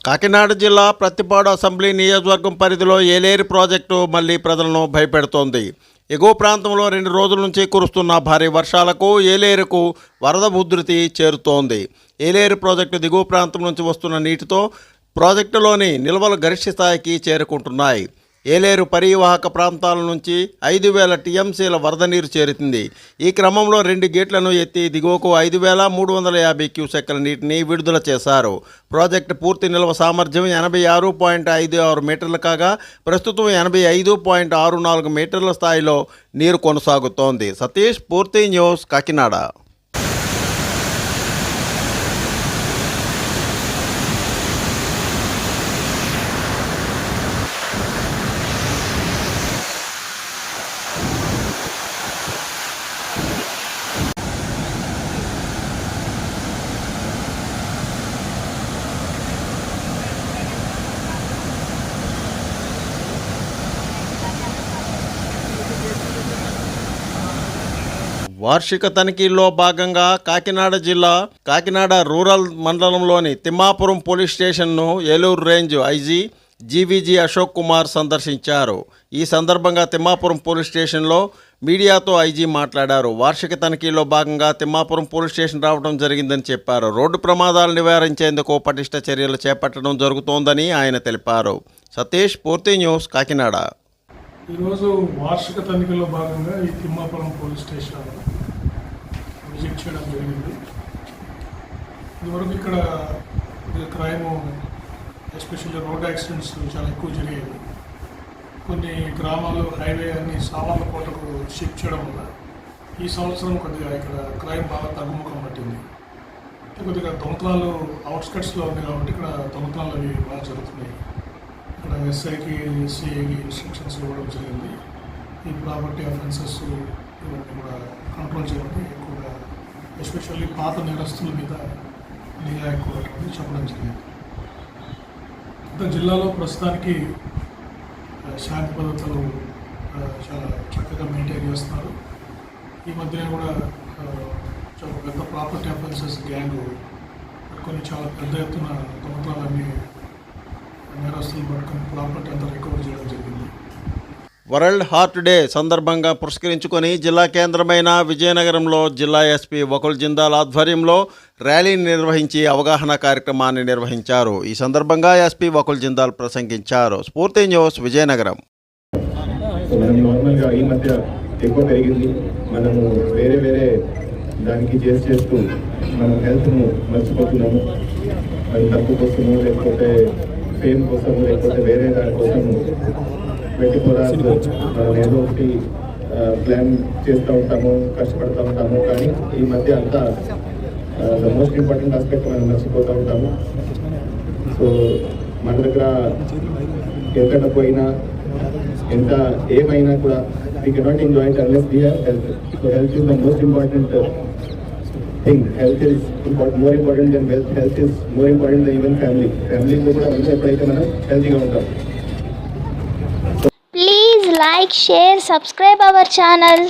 కాకినాడ జిల్లా ప్రత్తిపాడు అసెంబ్లీ నియోజకవర్గం పరిధిలో ఏలేరు ప్రాజెక్టు మళ్లీ ప్రజలను భయపెడుతోంది. ఎగువ ప్రాంతంలో 2 రోజుల నుంచి కురుస్తున్న భారీ వర్షాలకు ఏలేరుకు వరద ఉధృతి చేరుతోంది. ఏలేరు ప్రాజెక్టు దిగువ ప్రాంతం నుంచి వస్తున్న నీటితో ప్రాజెక్టులోని నిల్వలు గరిష్ట స్థాయికి చేరుకుంటున్నాయి. ఏలేరు పరివాహక ప్రాంతాల నుంచి 5,000 టీఎంసీల వరద నీరు చేరుతుంది. ఈ క్రమంలో 2 గేట్లను ఎత్తి దిగువకు 5,350 క్యూసెక్కుల నీటిని విడుదల చేశారు. ప్రాజెక్టు పూర్తి నిల్వ సామర్థ్యం 86.56 మీటర్లు కాగా ప్రస్తుతం 85.64 మీటర్ల స్థాయిలో నీరు కొనసాగుతోంది. సతీష్, పూర్తి న్యూస్, కాకినాడ. వార్షిక తనిఖీల్లో భాగంగా కాకినాడ జిల్లా కాకినాడ రూరల్ మండలంలోని తిమ్మాపురం పోలీస్ స్టేషన్ను Eluru range IG GVG Ashok Kumar సందర్శించారు. ఈ సందర్భంగా తిమ్మాపురం పోలీస్ స్టేషన్లో మీడియాతో ఐజీ మాట్లాడారు. వార్షిక తనిఖీలో భాగంగా తిమ్మాపురం పోలీస్ స్టేషన్ రావడం జరిగిందని చెప్పారు. రోడ్డు ప్రమాదాలు నివారించేందుకు పటిష్ట చర్యలు చేపట్టడం జరుగుతోందని ఆయన తెలిపారు. సతీష్, పూర్తి న్యూస్, కాకినాడ. ఈరోజు వార్షిక తనిఖీలో భాగంగా ఈ తిమ్మాపురం పోలీస్ స్టేషన్ విజిట్ చేయడం జరిగింది. ఇదివరకు ఇక్కడ క్రైమ్ ఎస్పెషల్లీ రోడ్ యాక్సిడెంట్స్ చాలా ఎక్కువ జరిగేవి. కొన్ని గ్రామాలు హైవే అన్ని సామర్లకోటకు షిఫ్ట్ చేయడం వల్ల ఈ సంవత్సరం కొద్దిగా ఇక్కడ క్రైమ్ బాగా తగ్గుముఖం పట్టింది. కొద్దిగా దొంగతనాలు అవుట్స్కట్స్లో ఉంది కాబట్టి ఇక్కడ దొంగతనాలు అవి బాగా జరుగుతున్నాయి. ఇక్కడ ఎస్ఐకి సిఐకి ఇన్స్ట్రక్షన్స్ ఇవ్వడం జరిగింది. ఈ ప్రాపర్టీ అఫెన్సెస్ ఇవన్నీ కూడా కంట్రోల్ చేయడం ఎక్కువగా ఎస్పెషల్లీ పాత నేరస్తుల మీద నిఘా ఎక్కువ పెట్టమని చెప్పడం జరిగింది. జిల్లాలో ప్రస్తుతానికి శాంతి భద్రతలు చాలా చక్కగా మెయింటైన్ చేస్తున్నారు. ఈ మధ్యన కూడా చాలా పెద్ద ప్రాపర్టీ అఫెన్సెస్ గ్యాంగ్ కొన్ని చాలా పెద్ద ఎత్తున దొంగతనాలన్నీ నేరస్తులు పట్టుకుని ప్రాపర్టీ అంతా రికవర్ చేయడం జరిగింది. వరల్డ్ హార్ట్ డే సందర్భంగా పురస్కరించుకొని జిల్లా కేంద్రమైన విజయనగరంలో జిల్లా ఎస్పీ వకుల్ జిందాల్ ఆధ్వర్యంలో ర్యాలీని నిర్వహించి అవగాహన కార్యక్రమాన్ని నిర్వహించారు. ఈ సందర్భంగా ఎస్పీ వకుల్ జిందాల్ ప్రసంగించారు. స్ఫూర్తి న్యూస్, విజయనగరం. నార్మల్గా ఈ మధ్య ఎక్కువ పెరిగింది. మనము వేరే దానికి చేస్తూ మనం హెల్త్ను మర్చిపోతున్నాము. అది డబ్బు కోసము, లేకపోతే ఫేమ్ కోసము, లేకపోతే వేరే దాని కోసము 24 hours మనం ఏదో ఒకటి ప్లాన్ చేస్తూ ఉంటాము, కష్టపడుతూ ఉంటాము. కానీ ఈ మధ్య అంతా ద మోస్ట్ ఇంపార్టెంట్ ఆస్పెక్ట్ మనం మర్చిపోతూ ఉంటాము. సో మన దగ్గర ఎక్కడ పోయినా ఎంత ఏమైనా కూడా we cannot enjoy it unless we have health. So health is the most important thing. Health is more important than wealth. Health is more important than even family. Family को కూడా మంచి ఎప్పుడైతే మనం హెల్తీగా ఉంటాం. Please like, share, subscribe our channel.